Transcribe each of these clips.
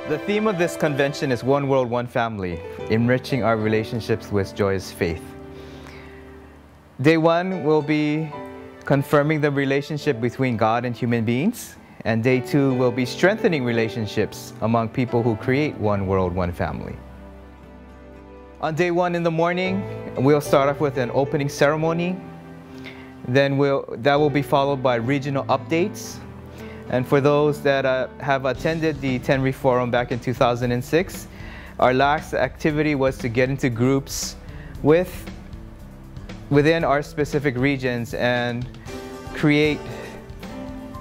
The theme of this convention is One World, One Family, enriching our relationships with joyous faith. Day one will be confirming the relationship between God and human beings, and day two will be strengthening relationships among people who create one world, one family. On day one in the morning, we'll start off with an opening ceremony. Then that will be followed by regional updates. And for those that have attended the Tenrikyo Forum back in 2006, our last activity was to get into groups within our specific regions and create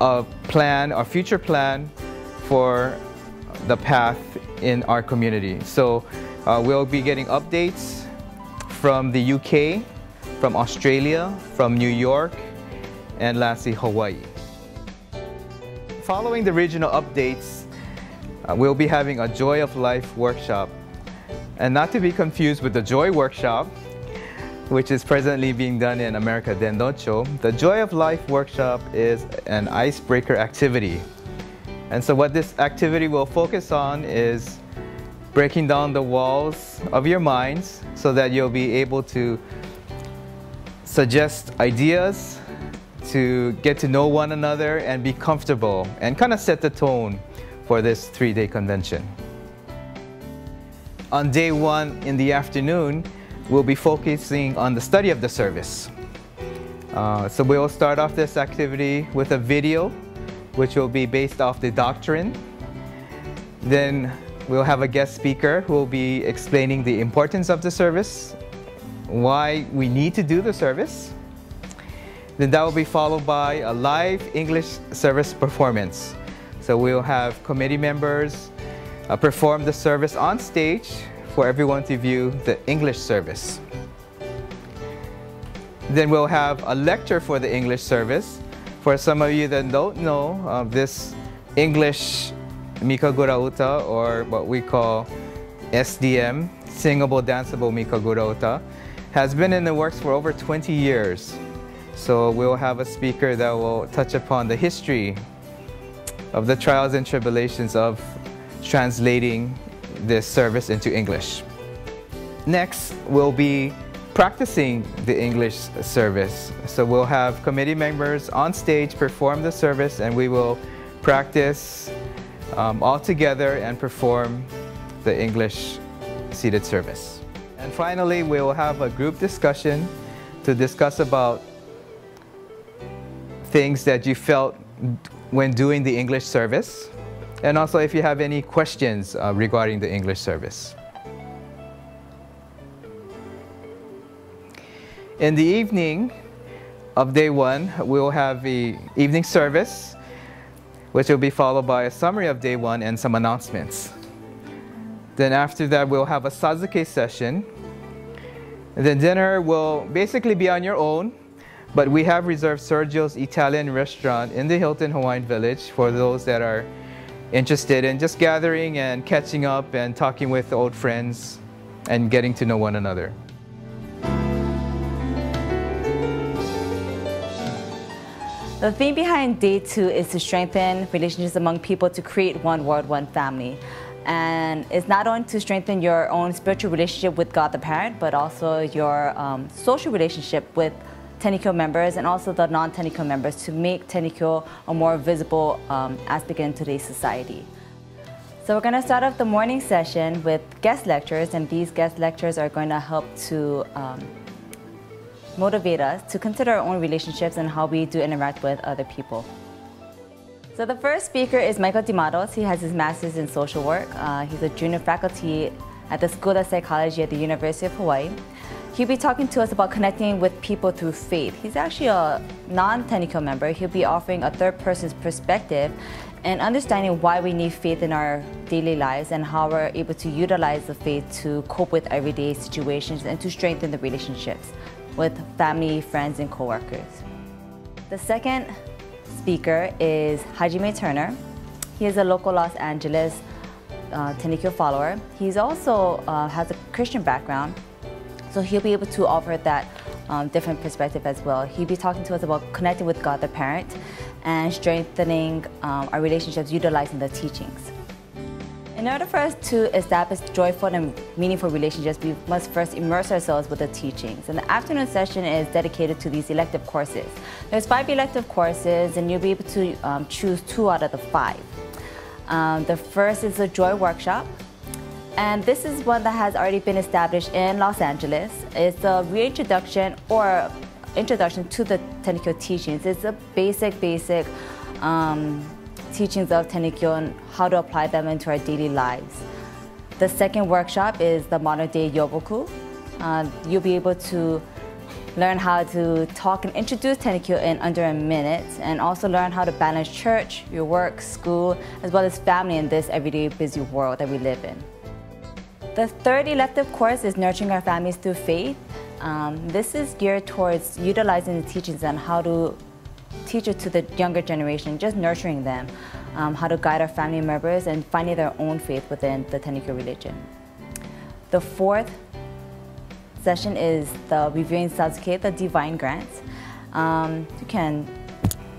a plan, our future plan for the path in our community. So we'll be getting updates from the UK, from Australia, from New York, and lastly, Hawaii. Following the regional updates, we'll be having a Joy of Life workshop. And not to be confused with the Joy workshop, which is presently being done in America Dendocho. The Joy of Life workshop is an icebreaker activity. And so what this activity will focus on is breaking down the walls of your minds so that you'll be able to suggest ideas, to get to know one another and be comfortable and kind of set the tone for this 3-day convention. On day one in the afternoon, we'll be focusing on the study of the service. So we'll start off this activity with a video, which will be based off the doctrine. Then we'll have a guest speaker who will be explaining the importance of the service, why we need to do the service. Then that will be followed by a live English service performance. So we'll have committee members perform the service on stage for everyone to view the English service. Then we'll have a lecture for the English service. For some of you that don't know, this English Mikagura Uta, or what we call SDM, Singable Danceable Mikagura Uta, has been in the works for over 20 years. So we'll have a speaker that will touch upon the history of the trials and tribulations of translating this service into English. Next, we'll be practicing the English service. So we'll have committee members on stage perform the service, and we will practice all together and perform the English seated service. And finally, we'll have a group discussion to discuss about things that you felt when doing the English service, and also if you have any questions regarding the English service. In the evening of day one, we'll have the evening service, which will be followed by a summary of day one and some announcements. Then after that, we'll have a Sazuke session. And then dinner will basically be on your own, but we have reserved Sergio's Italian restaurant in the Hilton Hawaiian Village for those that are interested in just gathering and catching up and talking with old friends and getting to know one another. The theme behind day two is to strengthen relationships among people to create one world, one family. And it's not only to strengthen your own spiritual relationship with God the Parent, but also your social relationship with Tenrikyo members and also the non-Tenrikyo members to make Tenrikyo a more visible aspect in today's society. So we're going to start off the morning session with guest lectures, and these guest lectures are going to help to motivate us to consider our own relationships and how we do interact with other people. So the first speaker is Michael DiMatos. He has his master's in social work. He's a junior faculty at the School of Psychology at the University of Hawaii. He'll be talking to us about connecting with people through faith. He's actually a non-Tenrikyo member. He'll be offering a third person's perspective and understanding why we need faith in our daily lives and how we're able to utilize the faith to cope with everyday situations and to strengthen the relationships with family, friends, and coworkers. The second speaker is Hajime Turner. He is a local Los Angeles Tenrikyo follower. He's also has a Christian background, so he'll be able to offer that different perspective as well. He'll be talking to us about connecting with God the Parent and strengthening our relationships utilizing the teachings. In order for us to establish joyful and meaningful relationships, we must first immerse ourselves with the teachings. And the afternoon session is dedicated to these elective courses. There's 5 elective courses, and you'll be able to choose 2 out of the 5. The first is the Joy Workshop. And this is one that has already been established in Los Angeles. It's a reintroduction or introduction to the Tenrikyo teachings. It's a basic teachings of Tenrikyo and how to apply them into our daily lives. The second workshop is the modern day Yoboku. You'll be able to learn how to talk and introduce Tenrikyo in under a minute, and also learn how to balance church, your work, school, as well as family in this everyday busy world that we live in. The third elective course is Nurturing Our Families Through Faith. This is geared towards utilizing the teachings on how to teach it to the younger generation, just nurturing them, how to guide our family members and finding their own faith within the Tenrikyo religion. The fourth session is the Reviewing Sazuke, the Divine Grants. You can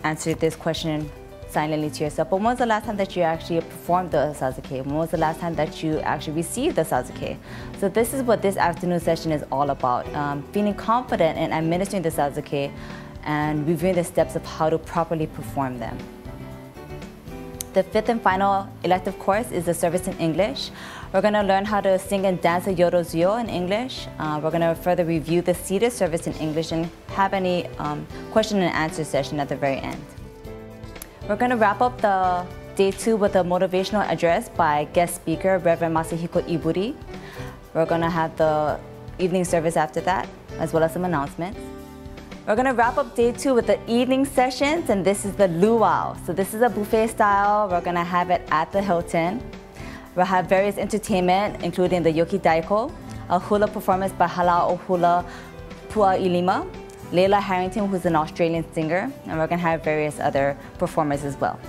answer this question silently to yourself, but when was the last time that you actually performed the Sazuke? When was the last time that you actually received the Sazuke? So this is what this afternoon session is all about, feeling confident in administering the Sazuke and reviewing the steps of how to properly perform them. The fifth and final elective course is the Service in English. We're going to learn how to sing and dance a Yorozuyo in English. We're going to further review the seated service in English and have any question and answer session at the very end. We're going to wrap up the day 2 with a motivational address by guest speaker Reverend Masahiko Iburi. We're going to have the evening service after that, as well as some announcements. We're going to wrap up day 2 with the evening sessions, and this is the luau. So this is a buffet style. We're going to have it at the Hilton. We'll have various entertainment, including the Yoki Daiko, a hula performance by Halao Hula Pua Ilima, Layla Harrington, who's an Australian singer, and we're going to have various other performers as well.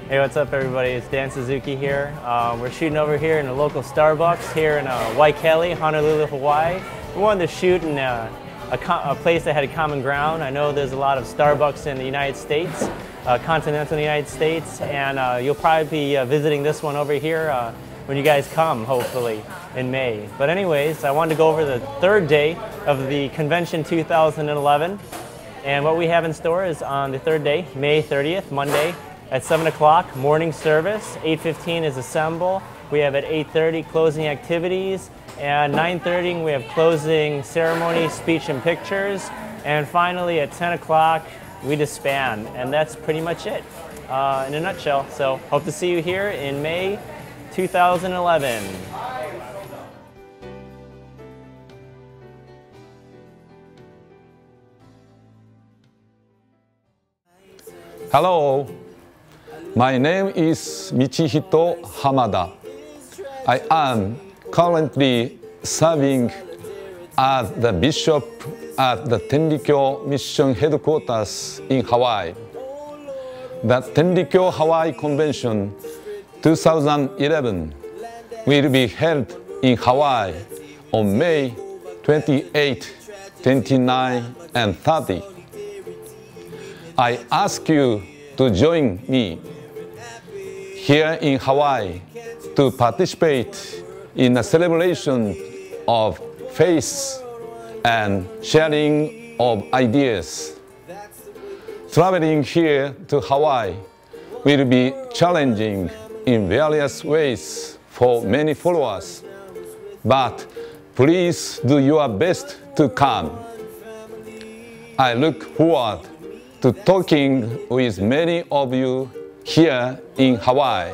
Hey, what's up everybody? It's Dan Suzuki here. We're shooting over here in a local Starbucks here in Waikele, Honolulu, Hawaii. We wanted to shoot in a place that had a common ground. I know there's a lot of Starbucks in the United States, continental United States, and you'll probably be visiting this one over here when you guys come, hopefully, in May. But anyways, I wanted to go over the 3rd day of the convention 2011. And what we have in store is on the 3rd day, May 30th, Monday, at 7 o'clock, morning service. 8:15 is assemble. We have at 8:30 closing activities, and 9:30 we have closing ceremony, speech and pictures, and finally at 10 o'clock we disband. And that's pretty much it in a nutshell. So hope to see you here in May 2011. Hello. My name is Michihito Hamada. I am currently serving as the bishop at the Tenrikyo Mission Headquarters in Hawaii. The Tenrikyo Hawaii Convention 2011 will be held in Hawaii on May 28, 29, and 30. I ask you to join me here in Hawaii to participate in a celebration of faith and sharing of ideas. Traveling here to Hawaii will be challenging in various ways for many followers, but please do your best to come. I look forward to talking with many of you here in Hawaii.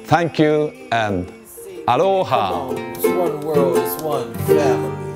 Thank you and aloha. It's one world, it's one family.